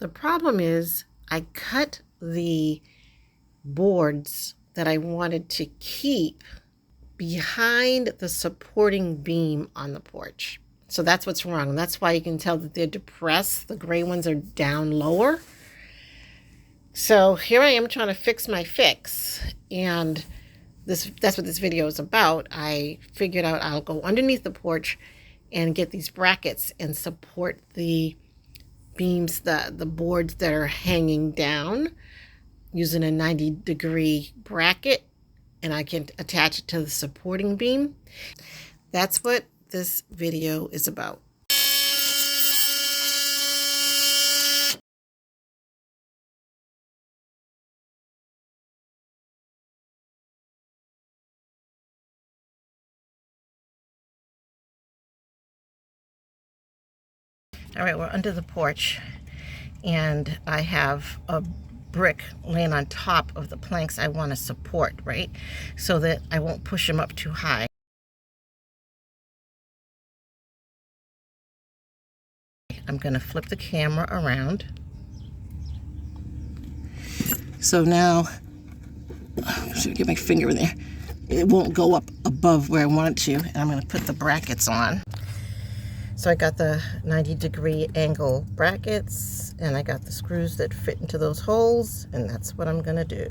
The problem is I cut the boards that I wanted to keep behind the supporting beam on the porch. So that's what's wrong. That's why you can tell that they're depressed. The gray ones are down lower. So here I am trying to fix my fix. And that's what this video is about. I figured out I'll go underneath the porch and get these brackets and support the beams, the boards that are hanging down using a 90-degree bracket, and I can attach it to the supporting beam. That's what this video is about. All right, we're under the porch, and I have a brick laying on top of the planks I want to support, right? So that I won't push them up too high. I'm going to flip the camera around. So now, I should get my finger in there. It won't go up above where I want it to, and I'm going to put the brackets on. So I got the 90-degree angle brackets, and I got the screws that fit into those holes, and that's what I'm going to do.